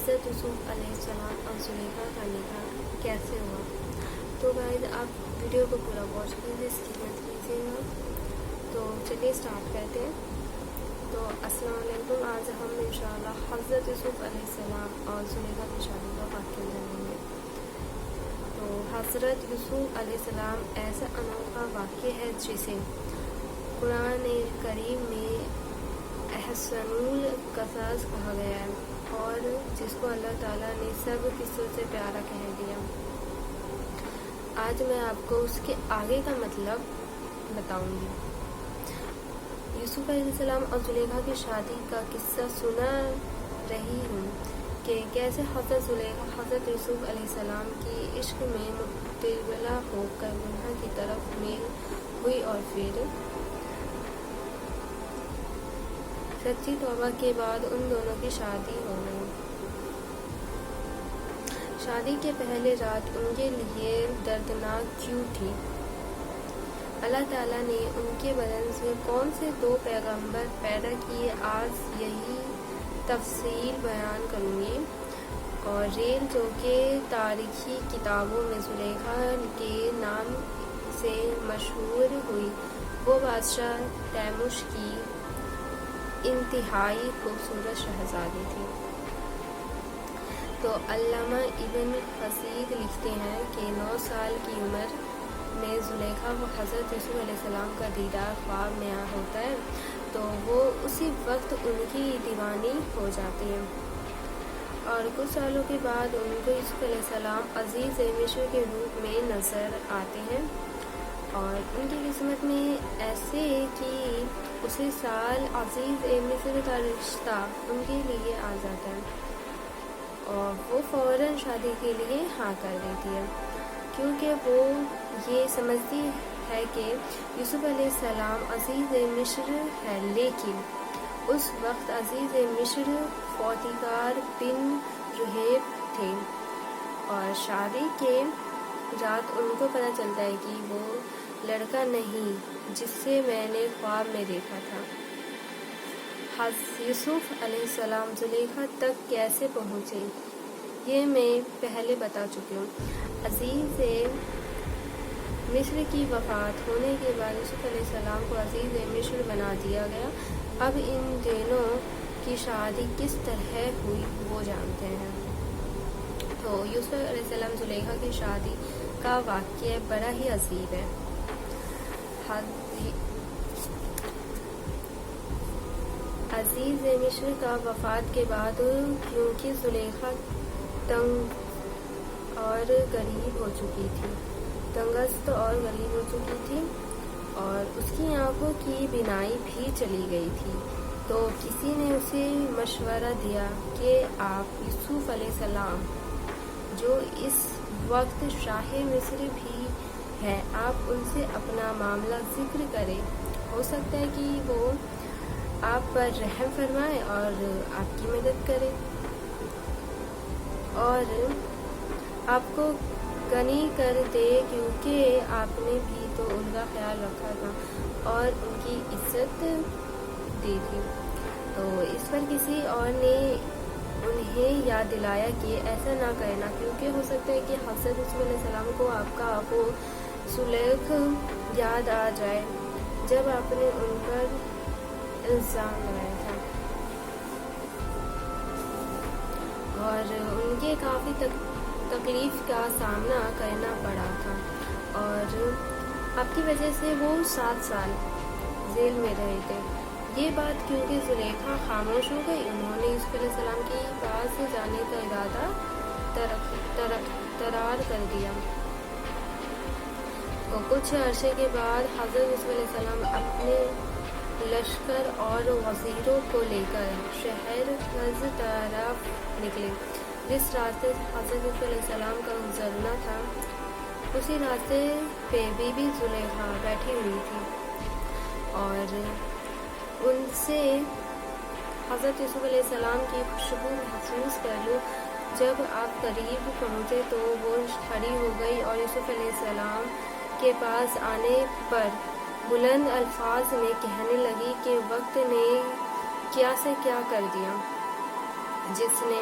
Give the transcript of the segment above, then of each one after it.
حضرت یوسف علیہ السلام اور زلیخا کا نکاح کیسے ہوا؟ تو گائز آپ ویڈیو کو پورا واچ کیجیے، اسکپ مت کیجیے گا۔ تو چلیے اسٹارٹ کرتے ہیں۔ تو السلام علیکم، آج ہم انشاءاللہ حضرت یوسف علیہ السلام اور زلیخا کی شادی کا واقعہ جانیں گے۔ تو حضرت یوسف علیہ السلام ایسا انوکھا واقعہ ہے جسے قرآن کریم میں احسن القصص کہا گیا ہے اور جس کو اللہ تعالیٰ نے سب قصوں سے پیارا کہہ دیا۔ آج میں آپ کو اس کے آگے کا مطلب بتاؤں گی۔ یوسف علیہ السلام اور زلیخا کی شادی کا قصہ سنا رہی ہوں کہ کیسے حضرت زلیخا حضرت یوسف علیہ السلام کی عشق میں مبتلا ہو کر گناہ کی طرف میل ہوئی اور پھر سچی توبہ کے بعد ان دونوں کی شادی ہو گئی۔ شادی کے پہلے رات ان کے لیے دردناک کیوں تھی؟ اللہ تعالیٰ نے ان کے بدن سے کون سے دو پیغمبر پیدا کیے، آج یہی تفصیل بیان کروں گی۔ اور ریل جو کہ تاریخی کتابوں میں زلیخا کے نام سے مشہور ہوئی، وہ بادشاہ تیموش کی انتہائی خوبصورت شہزادی تھی۔ تو علامہ ابن حسیر لکھتے ہیں کہ 9 سال کی عمر میں زلیخا کو حضرت یوسف علیہ السلام کا دیدار خواب میں ہوتا ہے تو وہ اسی وقت ان کی دیوانی ہو جاتی ہے، اور کچھ سالوں کے بعد ان کو یوسف علیہ السلام عزیز مصر کے روپ میں نظر آتے ہیں، اور ان کی قسمت میں ایسے کہ اسی سال عزیز مصر کا رشتہ ان کے لیے آ جاتا ہے اور وہ فوراً شادی کے لیے ہاں کر دیتی ہے، کیونکہ وہ یہ سمجھتی ہے کہ یوسف علیہ السلام عزیز مصر ہے، لیکن اس وقت عزیز مصر پوتیفار بن رہیب تھے، اور شادی کے رات ان کو پتہ چلتا ہے کہ وہ لڑکا نہیں جس سے میں نے خواب میں دیکھا تھا۔ یوسف علیہ السلام زلیخا تک کیسے پہنچے یہ میں پہلے بتا چکی ہوں۔ عزیز مصر کی وفات ہونے کے بعد یوسف علیہ السلام کو عزیز مصر بنا دیا گیا۔ اب ان دونوں کی شادی کس طرح ہوئی وہ جانتے ہیں۔ تو یوسف علیہ السلام زلیخا کی شادی کا واقعہ بڑا ہی عجیب ہے۔ عزیز مصر کا وفات کے بعد کیونکہ زلیخا تنگ اور غریب ہو چکی تھی، تنگست اور غریب ہو چکی تھی، اور اس کی آنکھوں کی بینائی بھی چلی گئی تھی، تو کسی نے اسے مشورہ دیا کہ آپ یوسف علیہ السلام جو اس وقت شاہ مصر بھی ہے، آپ ان سے اپنا معاملہ ذکر کریں، ہو سکتا ہے کہ وہ آپ پر رحم فرمائے اور آپ کی مدد کرے اور آپ کو غنی کر دے، کیونکہ آپ نے بھی تو ان کا خیال رکھا تھا اور ان کی عزت دی تھی۔ تو اس پر کسی اور نے انہیں یاد دلایا کہ ایسا نہ کرنا، کیونکہ ہو سکتا ہے کہ حضرت یوسف علیہ السلام کو آپ کا وہ سلیخ یاد آ جائے جب آپ نے ان پر الزام لگایا تھا، اور ان کے کافی تکلیف کا سامنا کرنا پڑا تھا، اور آپ کی وجہ سے وہ 7 سال جیل میں رہے تھے۔ یہ بات کیونکہ زلیخا خاموش ہو گئی، انہوں نے یوسف علیہ السلام کے پاس جانے کا ارادہ ترار کر دیا۔ اور کچھ عرصے کے بعد حضرت یوسف علیہ السلام اپنے لشکر اور وزیروں کو لے کر شہر حض طرف نکلے۔ جس راستے حضرت یوسف علیہ السلام کا گزرنا تھا اسی راستے پہ بی بی زلیخا بیٹھی ہوئی تھی، اور ان سے حضرت یوسف علیہ السلام کی خوشبو محسوس کر جب آپ قریب پہنچے تو وہ کھڑی ہو گئی اور یوسف علیہ السلام کے پاس آنے پر بلند الفاظ میں کہنے لگی کہ وقت نے کیا سے کیا کر دیا، جس نے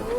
2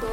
2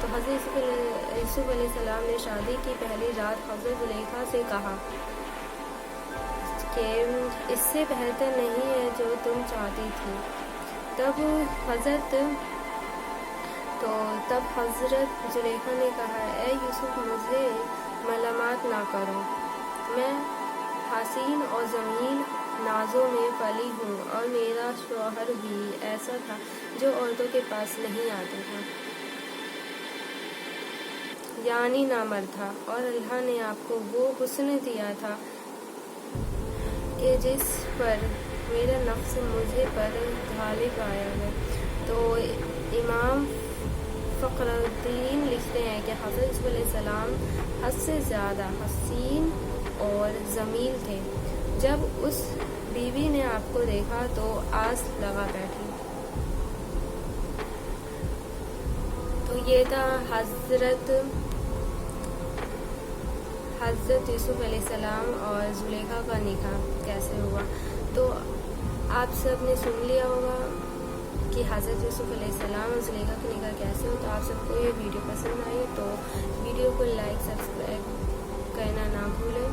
تو حضرت یوسف علیہ السلام نے شادی کی پہلی رات حضرت زلیخا سے کہا کہ اس سے بہتر نہیں ہے جو تم چاہتی تھی۔ تب حضرت زلیخا نے کہا اے یوسف مجھے ملامت نہ کرو، میں حسین اور جمیل نازوں میں پلی ہوں اور میرا شوہر بھی ایسا تھا جو عورتوں کے پاس نہیں آتا تھا، یعنی نامرد تھا، اور اللہ نے آپ کو وہ حسن دیا تھا کہ جس پر میرا نفس مجھے پر غالب آیا ہے۔ تو امام فخر الدین لکھتے ہیں کہ حضرت یوسف علیہ السلام حد سے زیادہ حسین اور جمیل تھے۔ جب اس بیوی نے آپ کو دیکھا تو آس لگا بیٹھی۔ تو یہ تھا حضرت یوسف علیہ السلام اور زلیخا کا نکاح کیسے ہوا۔ تو آپ سب نے سن لیا ہوگا کہ حضرت یوسف علیہ السلام اور زلیخا کا نکاح کیسے ہو۔ تو آپ سب کو یہ ویڈیو پسند آئی تو ویڈیو کو لائک سبسکرائب کرنا نہ بھولیں۔